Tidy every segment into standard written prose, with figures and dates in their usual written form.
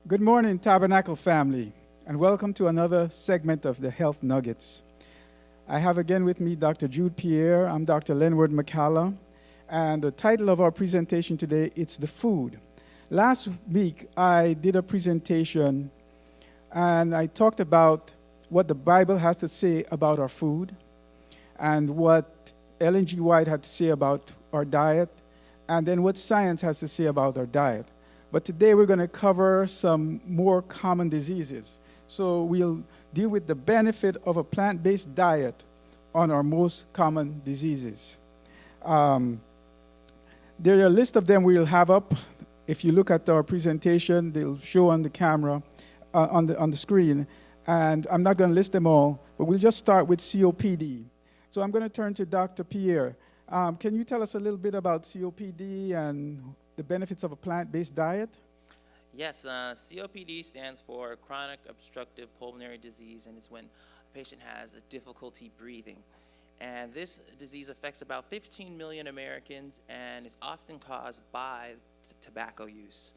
Good morning, Tabernacle family, and welcome to another segment of the Health Nuggets. I have again with me Dr. Jude Pear. I'm Dr. Lenward McCalla, and the title of our presentation today is The Food. Last week, I did a presentation, and I talked about what the Bible has to say about our food, and what Ellen G. White had to say about our diet, and then what science has to say about our diet. But today we're going to cover some more common diseases. So we'll deal with the benefit of a plant-based diet on our most common diseases. There are a list of them we'll have up. If you look at our presentation, they'll show on the camera, on the screen. And I'm not going to list them all, but we'll just start with COPD. So I'm going to turn to Dr. Pear. Can you tell us a little bit about COPD and the benefits of a plant-based diet? Yes, COPD stands for chronic obstructive pulmonary disease, and it's when a patient has a difficulty breathing. And this disease affects about 15 million Americans and is often caused by tobacco use.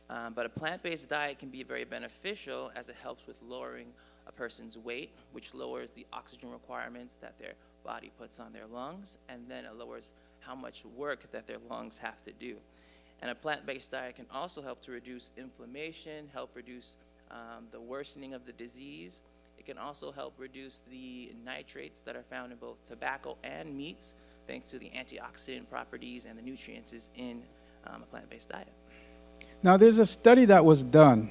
But a plant-based diet can be very beneficial as it helps with lowering a person's weight, which lowers the oxygen requirements that their body puts on their lungs, and then it lowers how much work that their lungs have to do. And a plant-based diet can also help to reduce inflammation, help reduce the worsening of the disease. It can also help reduce the nitrates that are found in both tobacco and meats, thanks to the antioxidant properties and the nutrients in a plant-based diet. Now, there's a study that was done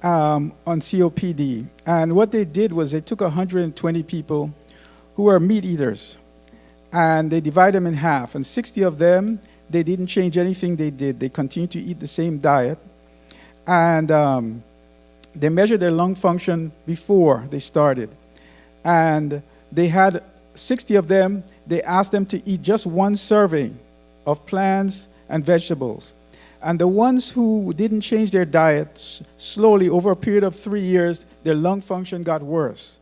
on COPD, and what they did was they took 120 people who were meat eaters, and they divided them in half, and 60 of them, they didn't change anything they did. They continued to eat the same diet. And they measured their lung function before they started. And they had 60 of them, they asked them to eat just one serving of plants and vegetables. And the ones who didn't change their diet, slowly over a period of 3 years, their lung function got worse.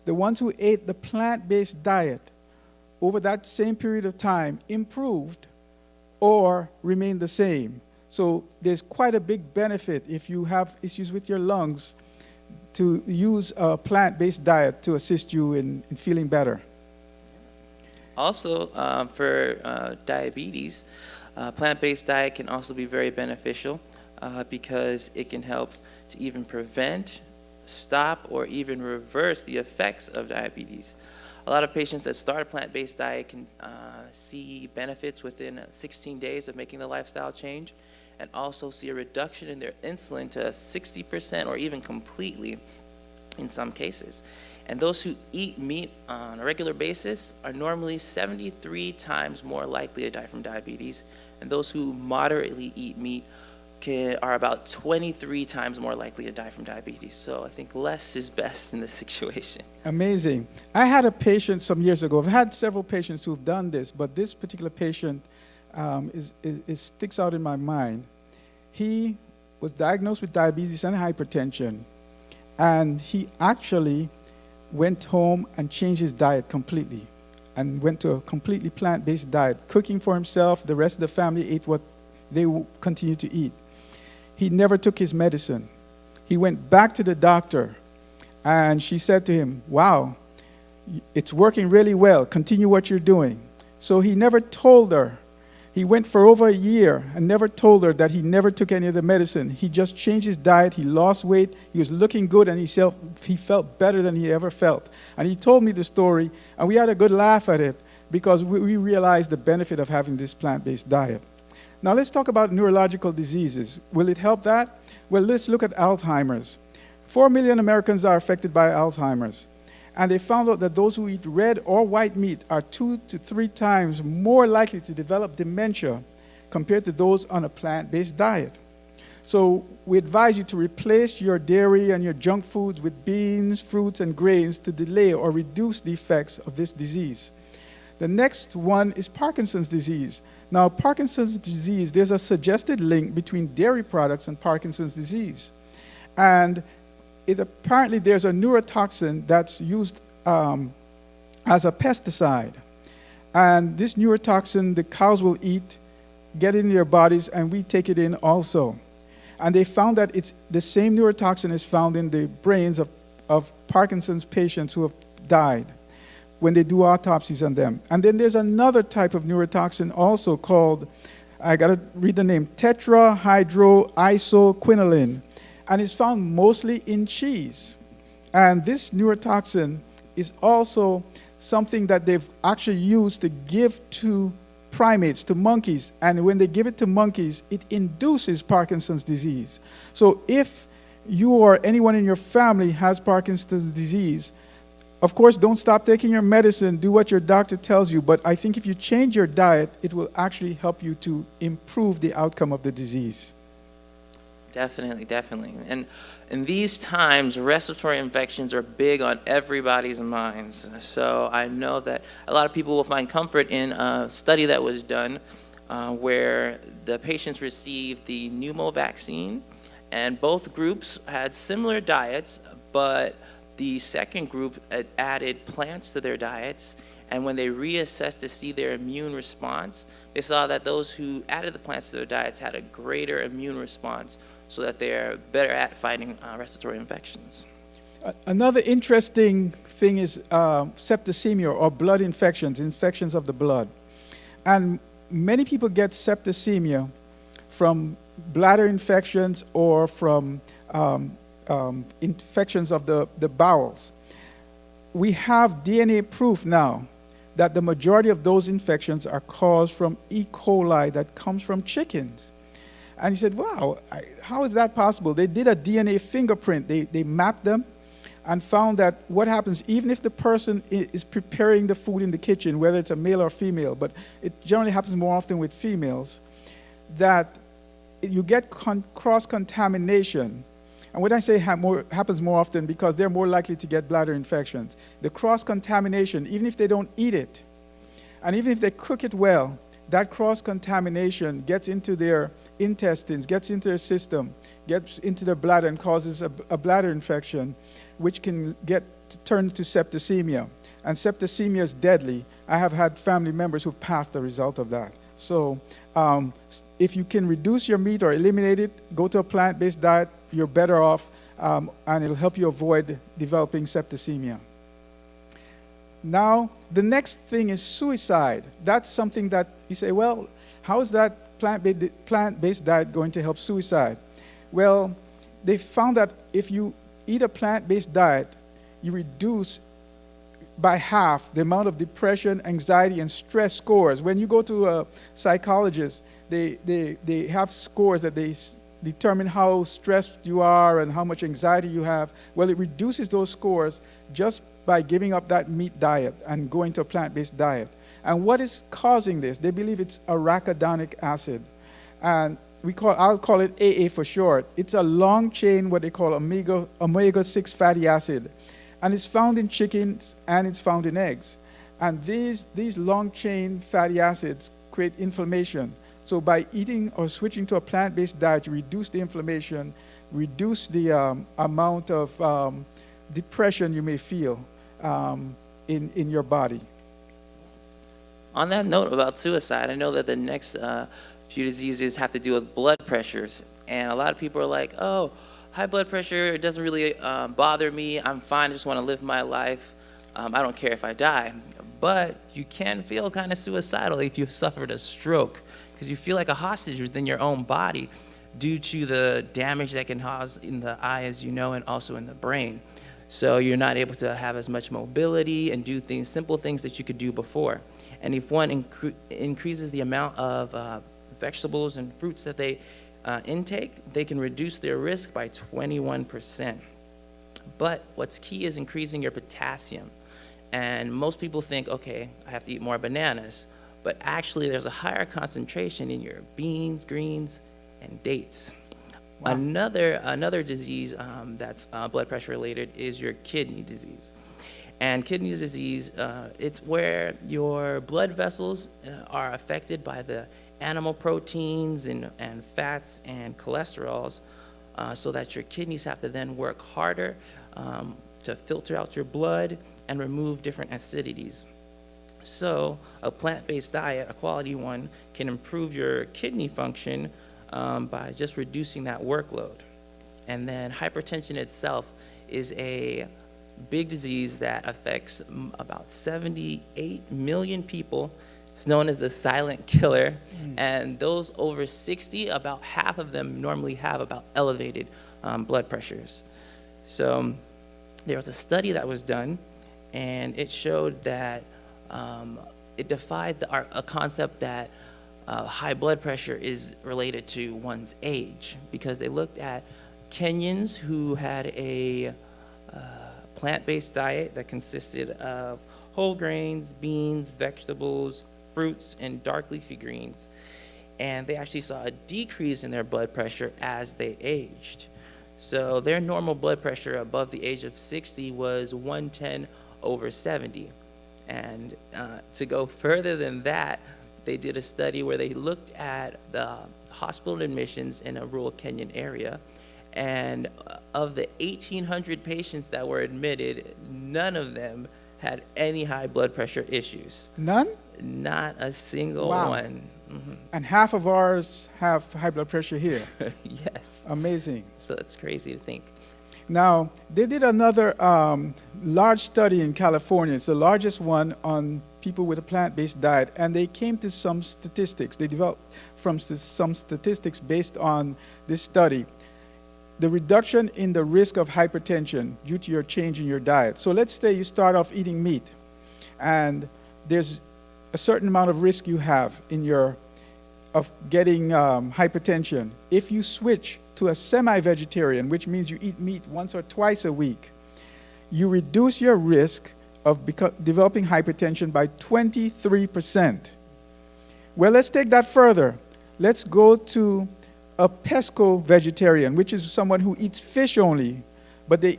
The ones who ate the plant-based diet over that same period of time improved or remain the same. So there's quite a big benefit if you have issues with your lungs to use a plant-based diet to assist you in feeling better. Also, for diabetes, plant-based diet can also be very beneficial because it can help to even prevent, stop, or even reverse the effects of diabetes. A lot of patients that start a plant-based diet can see benefits within 16 days of making the lifestyle change, and also see a reduction in their insulin to 60% or even completely in some cases. And those who eat meat on a regular basis are normally 73 times more likely to die from diabetes, and those who moderately eat meat are about 23 times more likely to die from diabetes. So I think less is best in this situation. Amazing. I had a patient some years ago. I've had several patients who've done this, but this particular patient sticks out in my mind. He was diagnosed with diabetes and hypertension, and he actually went home and changed his diet completely and went to a completely plant-based diet, cooking for himself. The rest of the family ate what they continued to eat. He never took his medicine. He went back to the doctor, and she said to him, "Wow, it's working really well. Continue what you're doing." So he never told her. He went for over a year and never told her that he never took any of the medicine. He just changed his diet. He lost weight. He was looking good, and he felt better than he ever felt. And he told me the story, and we had a good laugh at it because we realized the benefit of having this plant-based diet. Now let's talk about neurological diseases. Will it help that? Well, let's look at Alzheimer's. 4 million Americans are affected by Alzheimer's. And they found out that those who eat red or white meat are 2 to 3 times more likely to develop dementia compared to those on a plant-based diet. So we advise you to replace your dairy and your junk foods with beans, fruits, and grains to delay or reduce the effects of this disease. The next one is Parkinson's disease. Now, Parkinson's disease, there's a suggested link between dairy products and Parkinson's disease. And apparently there's a neurotoxin that's used as a pesticide. And this neurotoxin, the cows will eat, get in their bodies, and we take it in also. And they found that it's the same neurotoxin is found in the brains of Parkinson's patients who have died when they do autopsies on them. And then there's another type of neurotoxin also called, I got to read the name, tetrahydroisoquinoline. And it's found mostly in cheese. And this neurotoxin is also something that they've actually used to give to primates, to monkeys. And when they give it to monkeys, it induces Parkinson's disease. So if you or anyone in your family has Parkinson's disease, of course, don't stop taking your medicine. Do what your doctor tells you. But I think if you change your diet, it will actually help you to improve the outcome of the disease. Definitely, definitely. And in these times, respiratory infections are big on everybody's minds. So I know that a lot of people will find comfort in a study that was done where the patients received the pneumo vaccine, and both groups had similar diets, but the second group had added plants to their diets, and when they reassessed to see their immune response, they saw that those who added the plants to their diets had a greater immune response, so that they're better at fighting respiratory infections. Another interesting thing is septicemia, or blood infections, infections of the blood. And many people get septicemia from bladder infections or from infections of the bowels. We have DNA proof now that the majority of those infections are caused from E. coli that comes from chickens. And he said, wow, how is that possible? They did a DNA fingerprint. They mapped them and found that what happens, even if the person is preparing the food in the kitchen, whether it's a male or female, but it generally happens more often with females, that you get cross-contamination. And when I say happens more often, because they're more likely to get bladder infections. The cross-contamination, even if they don't eat it, and even if they cook it well, that cross-contamination gets into their intestines, gets into their system, gets into their bladder and causes a bladder infection, which can turn to septicemia. And septicemia is deadly. I have had family members who've passed the result of that. So if you can reduce your meat or eliminate it, go to a plant-based diet, you're better off, and it'll help you avoid developing septicemia. Now, the next thing is suicide. That's something that you say, well, how is that plant-based diet going to help suicide? Well, they found that if you eat a plant-based diet, you reduce by half the amount of depression, anxiety, and stress scores. When you go to a psychologist, they have scores that they determine how stressed you are and how much anxiety you have. Well, it reduces those scores just by giving up that meat diet and going to a plant-based diet. And what is causing this? They believe it's arachidonic acid. And I'll call it AA for short. It's a long chain, what they call omega-6 fatty acid. And it's found in chickens and it's found in eggs. And these long chain fatty acids create inflammation. So by eating or switching to a plant-based diet, you reduce the inflammation, reduce the amount of depression you may feel in your body. On that note about suicide, I know that the next few diseases have to do with blood pressures. And a lot of people are like, oh, high blood pressure, it doesn't really bother me. I'm fine, I just want to live my life. I don't care if I die. But you can feel kind of suicidal if you've suffered a stroke, because you feel like a hostage within your own body due to the damage that can cause in the eye, as you know, and also in the brain. So you're not able to have as much mobility and do simple things that you could do before. And if one increases the amount of vegetables and fruits that they intake, they can reduce their risk by 21%. But what's key is increasing your potassium. And most people think, okay, I have to eat more bananas. But actually, there's a higher concentration in your beans, greens, and dates. Wow. Another disease that's blood pressure related is your kidney disease. And kidney disease, it's where your blood vessels are affected by the animal proteins and fats and cholesterols, so that your kidneys have to then work harder to filter out your blood and remove different acidities. So a plant-based diet, a quality one, can improve your kidney function by just reducing that workload. And then hypertension itself is a big disease that affects about 78 million people. It's known as the silent killer. And those over 60, about half of them normally have about elevated blood pressures. So there was a study that was done, and it showed that it defied a concept that high blood pressure is related to one's age, because they looked at Kenyans who had a plant-based diet that consisted of whole grains, beans, vegetables, fruits, and dark leafy greens. And they actually saw a decrease in their blood pressure as they aged. So their normal blood pressure above the age of 60 was 110/70. And to go further than that, they did a study where they looked at the hospital admissions in a rural Kenyan area. And of the 1,800 patients that were admitted, none of them had any high blood pressure issues. None? Not a single Wow. one. And half of ours have high blood pressure here. Yes. Amazing. So it's crazy to think. Now, they did another large study in California. It's the largest one on people with a plant-based diet, and they came to some statistics. They developed some statistics based on this study. The reduction in the risk of hypertension due to your change in your diet. So let's say you start off eating meat, and there's a certain amount of risk you have of getting hypertension. If you switch to a semi-vegetarian, which means you eat meat once or twice a week, you reduce your risk of developing hypertension by 23%. Well, let's take that further. Let's go to a pesco-vegetarian, which is someone who eats fish only, but they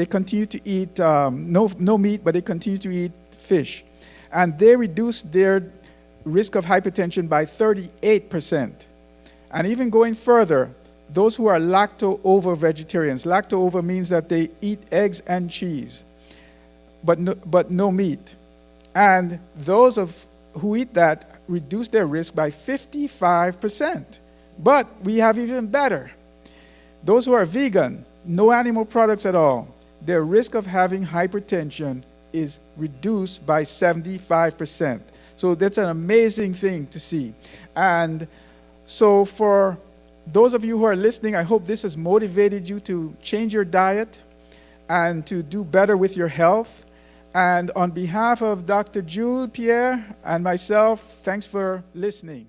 continue to eat no meat, but they continue to eat fish, and they reduce their risk of hypertension by 38%. And even going further, those who are lacto-ovo vegetarians. Lacto-ovo means that they eat eggs and cheese, but no meat. And those who eat that reduce their risk by 55%. But we have even better. Those who are vegan, no animal products at all, their risk of having hypertension is reduced by 75%. So that's an amazing thing to see. And so for those of you who are listening, I hope this has motivated you to change your diet and to do better with your health. And on behalf of Dr. Jude, Pear, and myself, thanks for listening.